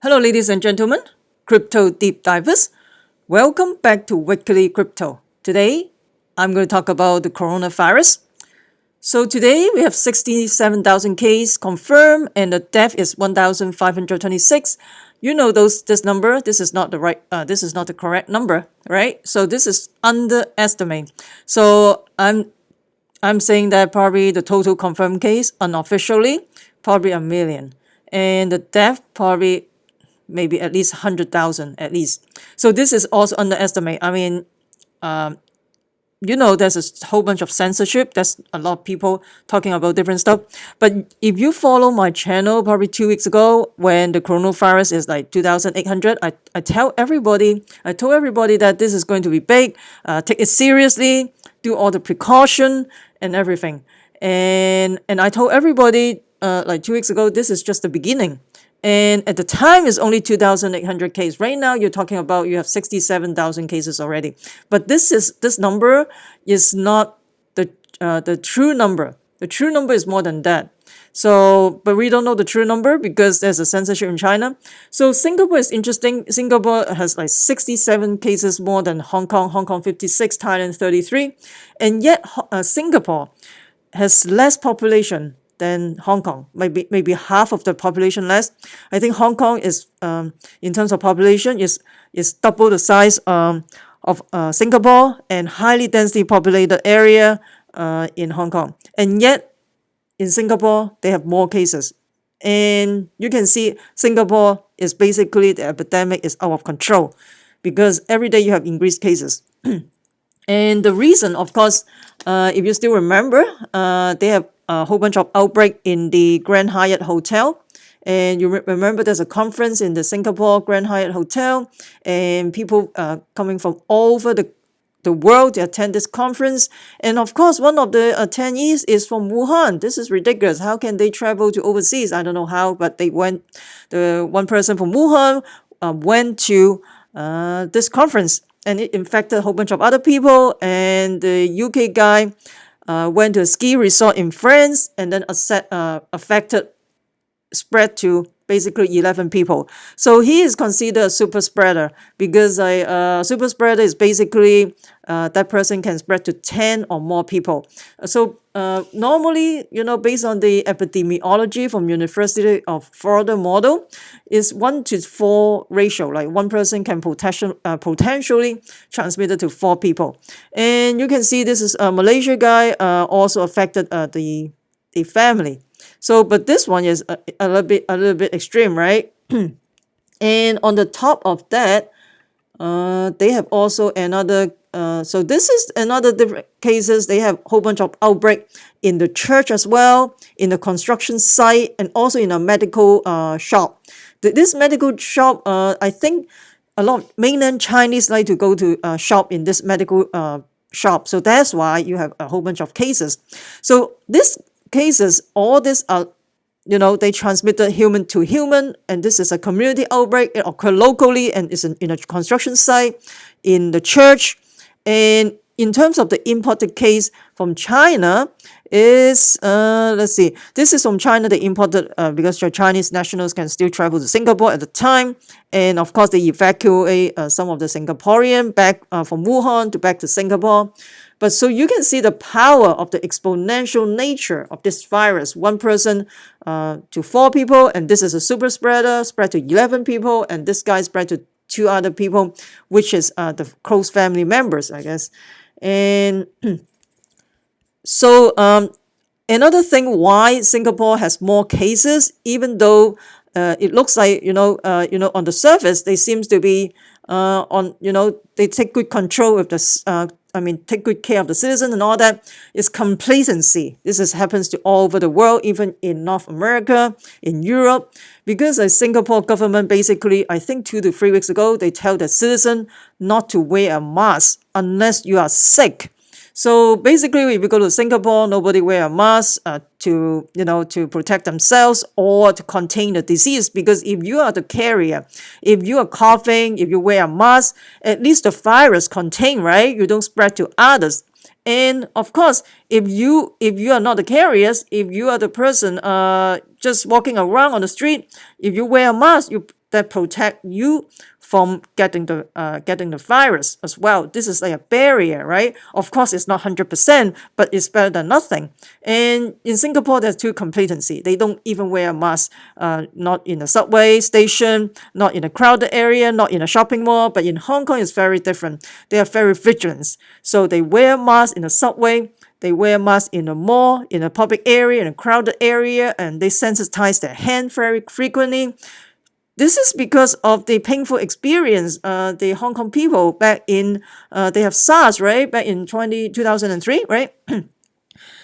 Hello, ladies and gentlemen, crypto deep divers. Welcome back to Weekly Crypto. Today, I'm going to talk about the coronavirus. So today we have 67,000 cases confirmed, and the death is 1,526. You know this number. This is not the right. This is not the correct number, right? So this is underestimate. So I'm saying that probably the total confirmed case unofficially probably a million, and the death probably maybe at least 100,000 at least. So this is also underestimate. I mean, there's a whole bunch of censorship. There's a lot of people talking about different stuff. But if you follow my channel, probably 2 weeks ago, when the coronavirus is like 2,800, I told everybody that this is going to be big. Take it seriously. Do all the precaution and everything. And I told everybody like 2 weeks ago, this is just the beginning. And at the time, it's only 2,800 cases. Right now, you're talking about you have 67,000 cases already. But this number is not the true number. The true number is more than that. So, but we don't know the true number because there's a censorship in China. So Singapore is interesting. Singapore has like 67 cases more than Hong Kong. Hong Kong 56, Thailand 33, and yet Singapore has less population than Hong Kong, maybe half of the population less. I think Hong Kong is, in terms of population, is double the size of Singapore, and highly densely populated area in Hong Kong. And yet, in Singapore, they have more cases. And you can see Singapore is basically, the epidemic is out of control because every day you have increased cases. And the reason, of course, if you still remember, they have a whole bunch of outbreak in the Grand Hyatt Hotel. And you remember there's a conference in the Singapore Grand Hyatt Hotel, and people coming from all over the world to attend this conference. And of course, one of the attendees is from Wuhan. This is ridiculous. How can they travel to overseas? I don't know how, but they went. The one person from Wuhan went to this conference, and it infected a whole bunch of other people. And the UK guy went to a ski resort in France, and then spread to basically 11 people. So he is considered a super spreader because a super spreader is basically that person can spread to 10 or more people. So normally, based on the epidemiology from University of Florida model, is 1-to-4 ratio. Like one person can potentially transmit it to 4 people. And you can see this is a Malaysia guy also affected the family. So, but this one is a little bit extreme, right? And on the top of that, they have also another. So this is another different cases. They have a whole bunch of outbreak in the church as well, in the construction site, and also in a medical shop. This medical shop, I think a lot of mainland Chinese like to go to shop in this medical shop. So that's why you have a whole bunch of cases. So this cases, all this are, they transmitted human to human, and this is a community outbreak. It occurred locally and is in a construction site, in the church. And in terms of the imported case from China is, let's see, this is from China. They imported because the Chinese nationals can still travel to Singapore at the time. And of course, they evacuate some of the Singaporean back from Wuhan back to Singapore. But so you can see the power of the exponential nature of this virus. One person to 4 people, and this is a super spreader, spread to 11 people, and this guy spread to 2 other people, which is the close family members, I guess. And so another thing why Singapore has more cases, even though it looks like, on the surface, they seems to be they take good control of the take good care of the citizen and all that, is complacency. This happens to all over the world, even in North America, in Europe, because the Singapore government basically, I think 2 to 3 weeks ago, they tell the citizen not to wear a mask unless you are sick. So basically, if you go to Singapore, nobody wear a mask to protect themselves or to contain the disease. Because if you are the carrier, if you are coughing, if you wear a mask, at least the virus contained, right? You don't spread to others. And of course, if you are not the carriers, if you are the person just walking around on the street, if you wear a mask, that protect you from getting the virus as well. This is like a barrier, right? Of course, it's not 100%, but it's better than nothing. And in Singapore, there's two complacency. They don't even wear a mask, not in a subway station, not in a crowded area, not in a shopping mall. But in Hong Kong, it's very different. They are very vigilant. So they wear masks in the subway. They wear masks in a mall, in a public area, in a crowded area, and they sensitize their hand very frequently. This is because of the painful experience the Hong Kong people back in, they have SARS, right? Back in 2003, right?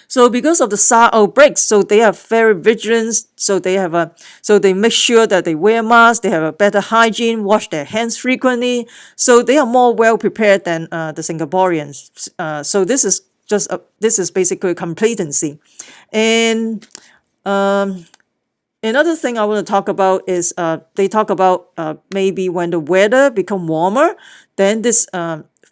So because of the SARS outbreaks, so they are very vigilant. So they make sure that they wear masks, they have a better hygiene, wash their hands frequently. So they are more well prepared than the Singaporeans. So this is basically complacency. And another thing I want to talk about is they talk about maybe when the weather become warmer, then this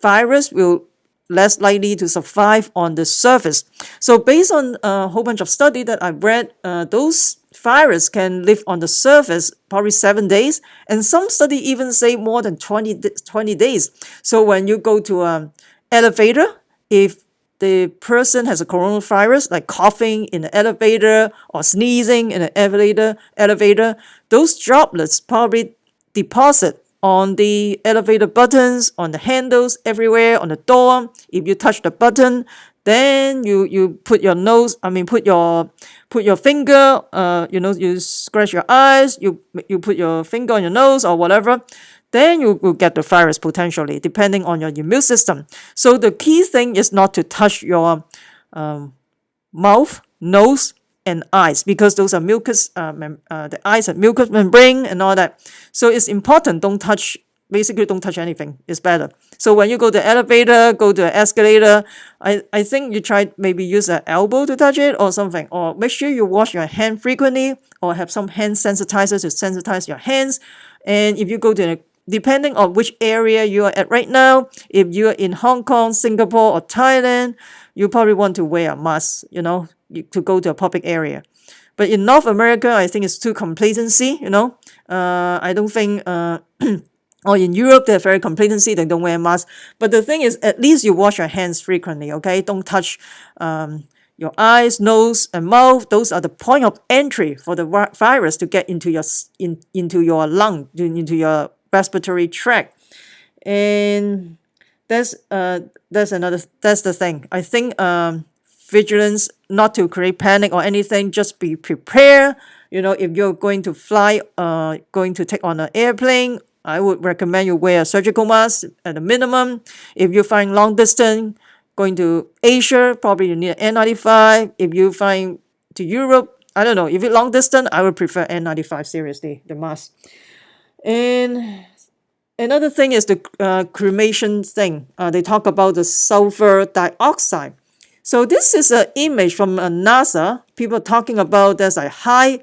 virus will less likely to survive on the surface. So based on a whole bunch of study that I've read, those virus can live on the surface probably 7 days, and some study even say more than 20 days. So when you go to an elevator, if the person has a coronavirus, like coughing in the elevator or sneezing in the elevator, those droplets probably deposit on the elevator buttons, on the handles, everywhere, on the door. If you touch the button, then you put your finger, you scratch your eyes, you put your finger on your nose or whatever, then you will get the virus potentially, depending on your immune system. So the key thing is not to touch your mouth, nose, and eyes, because those are mucus, the eyes have mucus membrane and all that. So it's important, don't touch anything. It's better. So when you go to the elevator, go to an escalator, I think you try maybe use an elbow to touch it or something, or make sure you wash your hand frequently or have some hand sensitizer to sensitize your hands. And if you go to depending on which area you are at right now, if you are in Hong Kong, Singapore, or Thailand, you probably want to wear a mask, to go to a public area. But in North America, I think it's too complacency, I don't think, or in Europe, they're very complacency, they don't wear masks. But the thing is, at least you wash your hands frequently, okay? Don't touch your eyes, nose, and mouth. Those are the point of entry for the virus to get into your lung, into your respiratory tract. And that's the thing. I think vigilance, not to create panic or anything, just be prepared. If you're going to fly, going to take on an airplane, I would recommend you wear a surgical mask at a minimum. If you're flying long distance, going to Asia, probably you need an N95. If you're flying to Europe, I don't know. If you're long distance, I would prefer N95, seriously, the mask. And another thing is the cremation thing. They talk about the sulfur dioxide. So this is an image from NASA. People talking about there's a high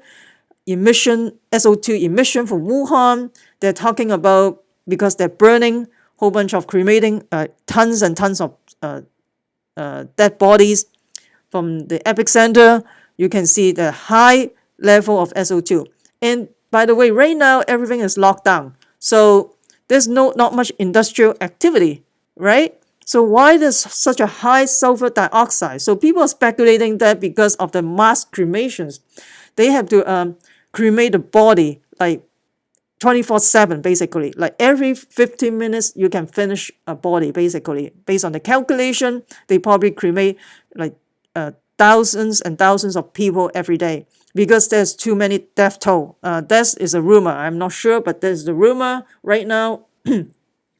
emission, SO2 emission from Wuhan. They're talking about because they're burning whole bunch of cremating tons and tons of dead bodies from the epicenter. You can see the high level of SO2. And by the way, right now everything is locked down. So there's not much industrial activity, right? So why there's such a high sulfur dioxide? So people are speculating that because of the mass cremations, they have to cremate the body like 24/7, basically. Like every 15 minutes, you can finish a body, basically. Based on the calculation, they probably cremate like thousands and thousands of people every day because there's too many death toll. That is a rumor. I'm not sure, but there's the rumor right now.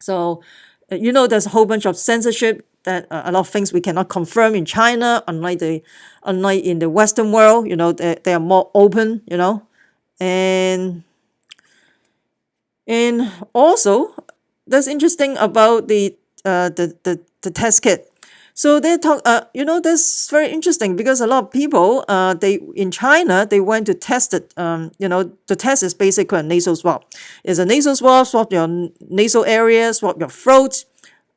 So, there's a whole bunch of censorship that a lot of things we cannot confirm in China, unlike in the Western world. They are more open. And also, that's interesting about the test kit. So they talk, that's very interesting because a lot of people, in China, they went to test it. The test is basically a nasal swab. It's a nasal swab, swab your nasal area, swab your throat,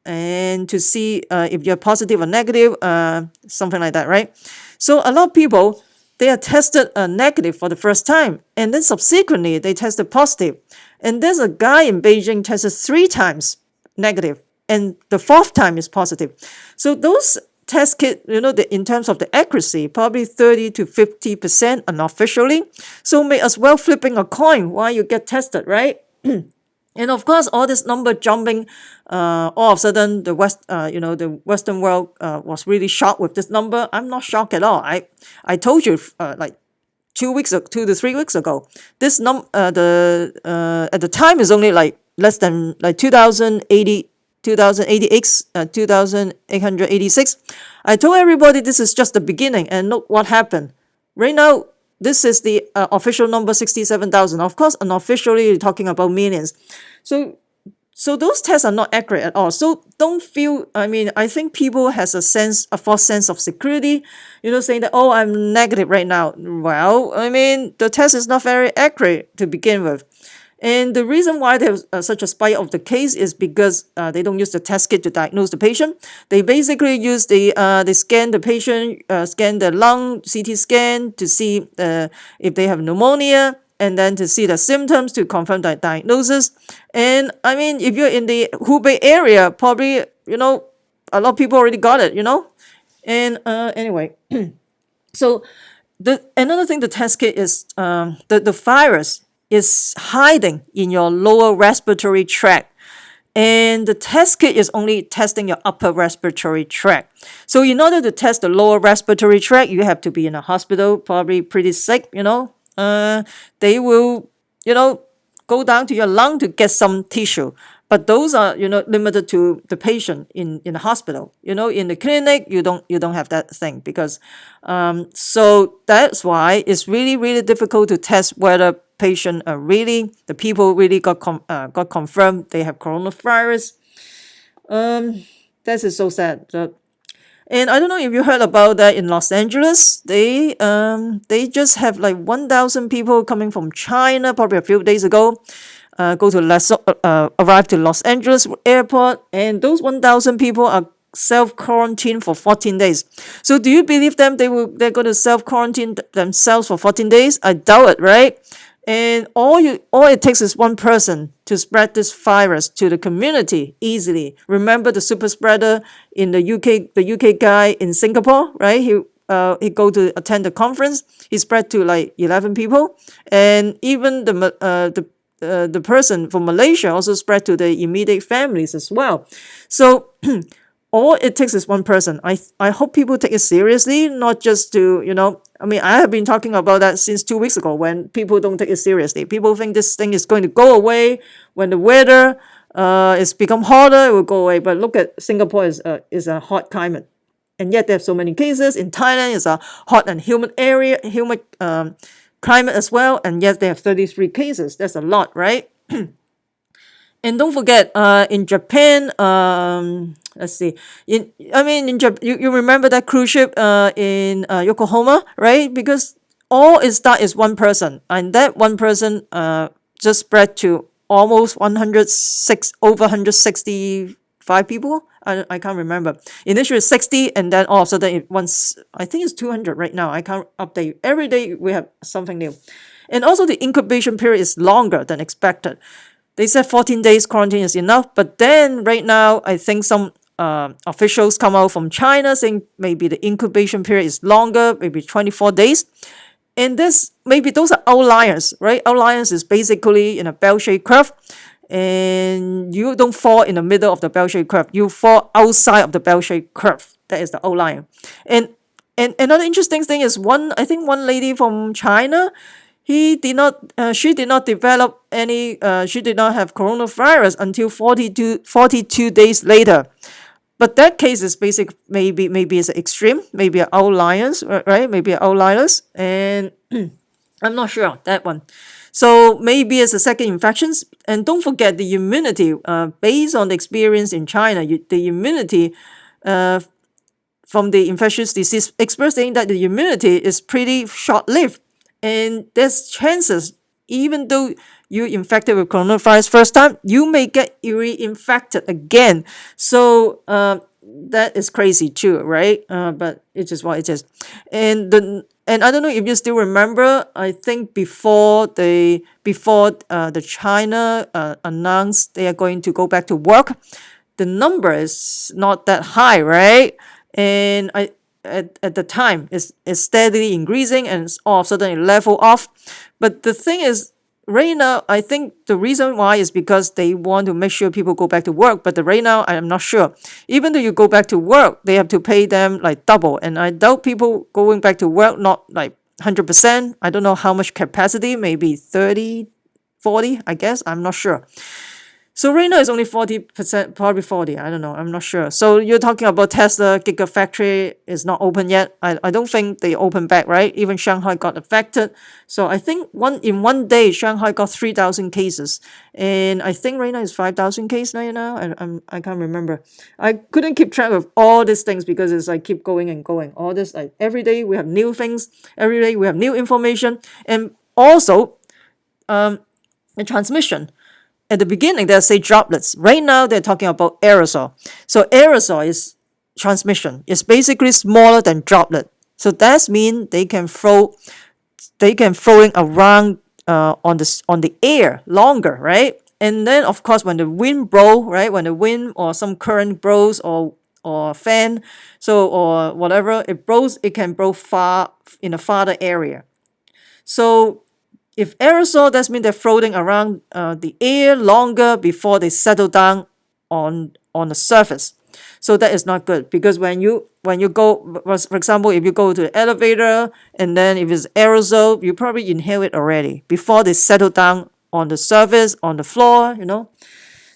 and to see if you're positive or negative, something like that, right? So a lot of people, they are tested negative for the first time, and then subsequently they tested positive. And there's a guy in Beijing tested 3 times negative, and the 4th time is positive. So those test kit, in terms of the accuracy, probably 30 to 50% unofficially. So may as well flipping a coin while you get tested, right? And of course, all this number jumping, all of a sudden, the the Western world was really shocked with this number. I'm not shocked at all. I told you like 2 to 3 weeks ago, this at the time is only like less than like 2,886. I told everybody this is just the beginning, and look what happened. Right now, this is the official number, 67,000. Of course, unofficially, you're talking about millions. So those tests are not accurate at all. So don't feel, I think people has a false sense of security, saying that, oh, I'm negative right now. Well, the test is not very accurate to begin with. And the reason why there's such a spike of the case is because they don't use the test kit to diagnose the patient. They basically use they scan the patient, scan the lung, CT scan to see if they have pneumonia, and then to see the symptoms to confirm the diagnosis. And if you're in the Hubei area, probably, a lot of people already got it, And anyway, so another thing the test kit is the virus is hiding in your lower respiratory tract. And the test kit is only testing your upper respiratory tract. So in order to test the lower respiratory tract, you have to be in a hospital, probably pretty sick, They will, go down to your lung to get some tissue. But those are, limited to the patient in the hospital. In the clinic, you don't have that thing because, so that's why it's really, really difficult to test whether the people really got confirmed they have coronavirus. That is so sad. And I don't know if you heard about that in Los Angeles. They just have like 1,000 people coming from China probably a few days ago. Arrive to Los Angeles airport, and those 1,000 people are self-quarantined for 14 days. So do you believe them? They're going to self-quarantine themselves for 14 days? I doubt it, right? And all it takes is one person to spread this virus to the community easily. Remember the super spreader in the UK guy in Singapore, right? He go to attend the conference. He spread to like 11 people, and even the person from Malaysia also spread to the immediate families as well. So all it takes is one person. I hope people take it seriously, not just to, I have been talking about that since 2 weeks ago when people don't take it seriously. People think this thing is going to go away when the weather is become hotter, it will go away. But look at Singapore is a hot climate. And yet they have so many cases. In Thailand, it's a hot and humid climate as well. And yet they have 33 cases. That's a lot, right? And don't forget, in Japan, let's see. In Japan, you remember that cruise ship in Yokohama, right? Because all it start is one person, and that one person just spread to almost over 165 people. I can't remember. Initially 60, and then all of a sudden I think it's 200 right now. I can't update. Every day we have something new. And also the incubation period is longer than expected. They said 14 days quarantine is enough, but then right now, I think some officials come out from China saying maybe the incubation period is longer, maybe 24 days. And maybe those are outliers, right? Outliers is basically in a bell-shaped curve, and you don't fall in the middle of the bell-shaped curve. You fall outside of the bell-shaped curve. That is the outlier. And another interesting thing is one lady from China, she did not develop she did not have coronavirus until 42 days later. But that case is maybe it's extreme, maybe outliers, right? Maybe outliers, and I'm not sure that one. So maybe it's a second infections. And don't forget the immunity, based on the experience in China, the immunity from the infectious disease experts saying that the immunity is pretty short-lived. And there's chances, even though you infected with coronavirus first time, you may get reinfected again. So that is crazy too, right? But it's just what it is. And I don't know if you still remember. I think before the China announced they are going to go back to work, the number is not that high, right? And at the time it's steadily increasing, and it's all of a sudden it level off. But the thing is, right now, I think the reason why is because they want to make sure people go back to work. But right now, I am not sure. Even though you go back to work, they have to pay them like double. And I doubt people going back to work, not like 100%. I don't know how much capacity, maybe 30, 40, I guess. I'm not sure. So right now it's only 40%, probably 40. I don't know. I'm not sure. So you're talking about Tesla Gigafactory is not open yet. I don't think they open back, right? Even Shanghai got affected. So I think in one day, Shanghai got 3,000 cases. And I think right now it's 5,000 cases right now. I can't remember. I couldn't keep track of all these things because it's like keep going and going. All this, like every day we have new things. Every day we have new information. And also, the transmission. At the beginning, they'll say droplets. Right now, they're talking about aerosol. So aerosol is transmission. It's basically smaller than droplet. So that means they can throwing around on the air longer, right? And then of course when the wind blow, right? When the wind or some current blows or fan, so or whatever it blows, it can blow far in a farther area. So if aerosol, that means they're floating around the air longer before they settle down on the surface. So that is not good because when you go, for example, if you go to the elevator and then if it's aerosol, you probably inhale it already before they settle down on the surface, on the floor.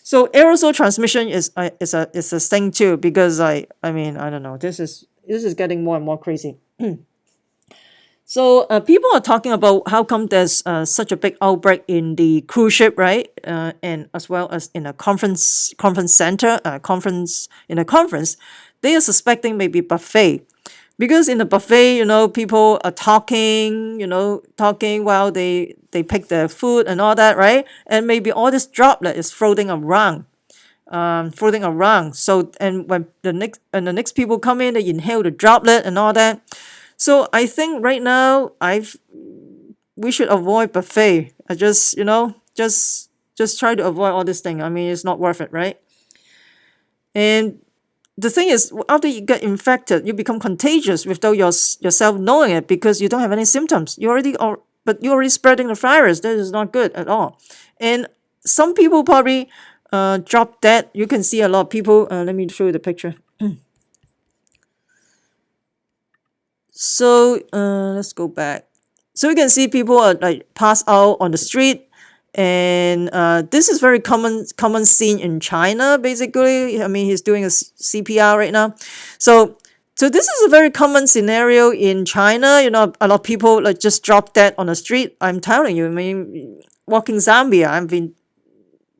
So aerosol transmission is a thing too because I mean I don't know, this is getting more and more crazy. So people are talking about how come there's such a big outbreak in the cruise ship, right? And as well as in a conference center, conference in a conference, they are suspecting maybe buffet, because in the buffet, people are talking, talking while they pick their food and all that, right? And maybe all this droplet is floating around. So and when the next people come in, they inhale the droplet and all that. So I think right now we should avoid buffet. I just try to avoid all this thing. I mean, it's not worth it, right? And the thing is, after you get infected, you become contagious without yourself knowing it because you don't have any symptoms. But you're already spreading the virus. That is not good at all. And some people probably drop dead. You can see a lot of people. Let me show you the picture. So let's go back. So you can see people are like pass out on the street, and this is very common scene in China. Basically, I mean he's doing a CPR right now. So this is a very common scenario in China. A lot of people like just drop dead on the street. I'm telling you. I mean, walking Zambia. I've been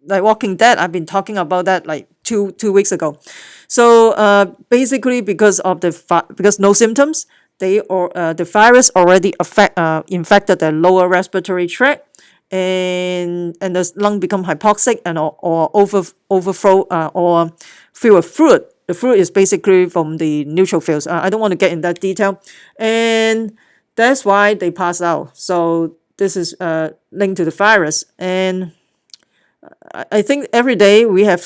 like Walking Dead. I've been talking about that like two weeks ago. So basically, because no symptoms, the virus already infected the lower respiratory tract, and the lung become hypoxic and or overflow or fill with fluid. The fluid is basically from the neutrophils. I don't want to get in that detail, and that's why they pass out. So this is linked to the virus, and I think every day we have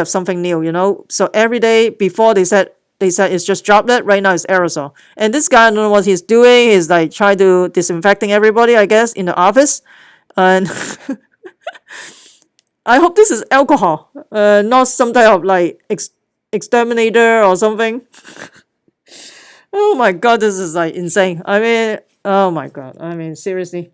something new. So every day before they said it's just droplet. Right now it's aerosol. And this guy, I don't know what he's doing. He's like trying to disinfecting everybody, I guess, in the office. And I hope this is alcohol, not some type of like exterminator or something. Oh my god, this is like insane. I mean, oh my god. I mean, seriously.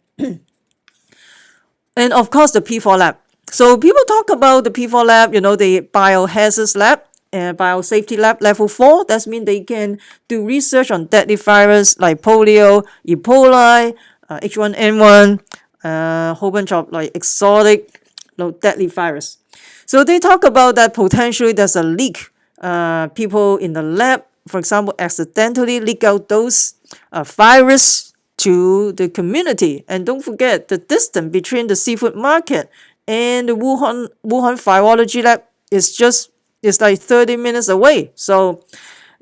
And of course, the P4 lab. So people talk about the P4 lab, the biohazards lab. Biosafety lab level 4. That means they can do research on deadly virus like polio, Ebola, H1N1, a whole bunch of like exotic, deadly virus. So they talk about that potentially there's a leak. People in the lab, for example, accidentally leak out those virus to the community. And don't forget the distance between the seafood market and the Wuhan virology lab is just It's like 30 minutes away. So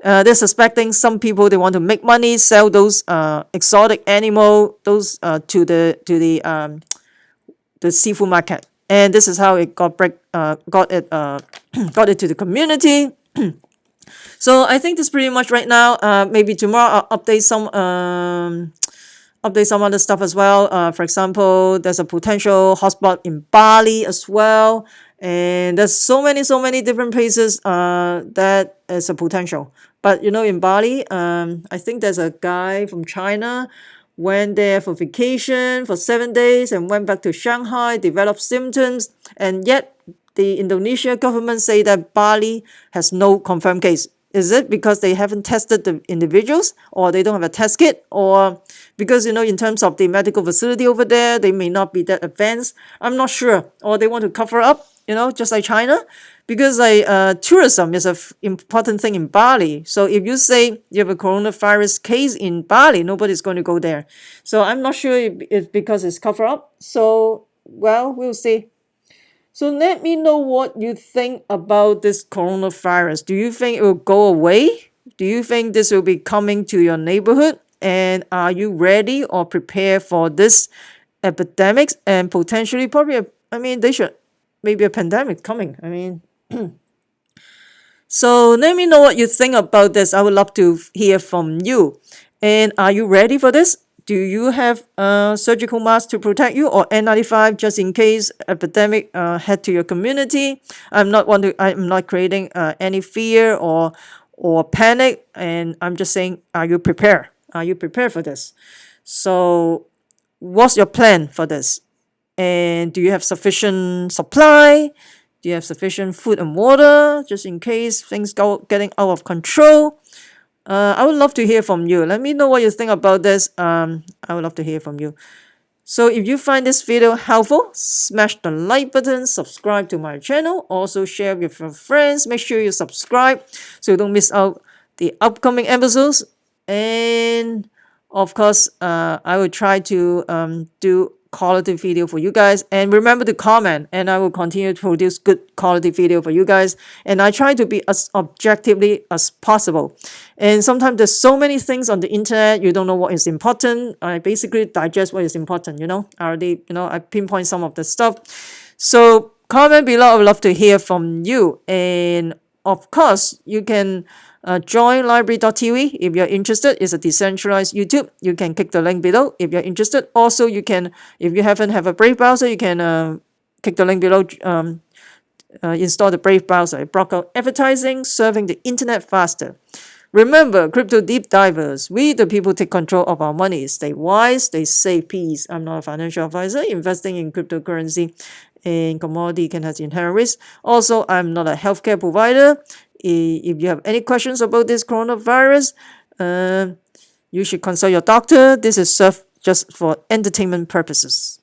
they're suspecting some people, they want to make money, sell those exotic animal, those to the seafood market, and this is how it got it to the community. So I think that's pretty much right now. Maybe tomorrow I'll update some other stuff as well. For example, there's a potential hotspot in Bali as well, and there's so many different places that is a potential. But in Bali, I think there's a guy from China went there for vacation for 7 days and went back to Shanghai, developed symptoms, and yet the Indonesia government say that Bali has no confirmed case. Is it because they haven't tested the individuals, or they don't have a test kit, or because in terms of the medical facility over there, they may not be that advanced? I'm not sure, or they want to cover up, just like China, because tourism is an important thing in Bali. So if you say you have a coronavirus case in Bali, nobody's going to go there. So I'm not sure if because it's cover up. So well, we'll see. So let me know what you think about this coronavirus. Do you think it will go away? Do you think this will be coming to your neighborhood? And are you ready or prepared for this epidemics and potentially probably, they should, maybe a pandemic coming. So let me know what you think about this. I would love to hear from you. And are you ready for this? Do you have a surgical mask to protect you, or N95 just in case epidemic head to your community? I'm not creating any fear or panic, and I'm just saying, are you prepared? Are you prepared for this? So, what's your plan for this? And do you have sufficient supply? Do you have sufficient food and water just in case things getting out of control? I would love to hear from you. Let me know what you think about this. I would love to hear from you. So if you find this video helpful, smash the like button, subscribe to my channel, also share with your friends. Make sure you subscribe so you don't miss out the upcoming episodes. And of course, I will try to do quality video for you guys, and remember to comment, and I will continue to produce good quality video for you guys, and I try to be as objectively as possible. And sometimes there's so many things on the internet, you don't know what is important. I basically digest what is important. I pinpoint some of the stuff. So comment below. I would love to hear from you. And of course, you can join library.tv if you're interested. It's a decentralized YouTube. You can click the link below if you're interested. Also, you can, if you haven't have a Brave browser, you can click the link below. Install the Brave browser. It block out advertising, serving the internet faster. Remember, crypto deep divers, we the people take control of our money. Stay wise, stay safe, peace. I'm not a financial advisor. Investing in cryptocurrency and commodity can have inherent risk. Also, I'm not a healthcare provider. If you have any questions about this coronavirus, you should consult your doctor. This is served just for entertainment purposes.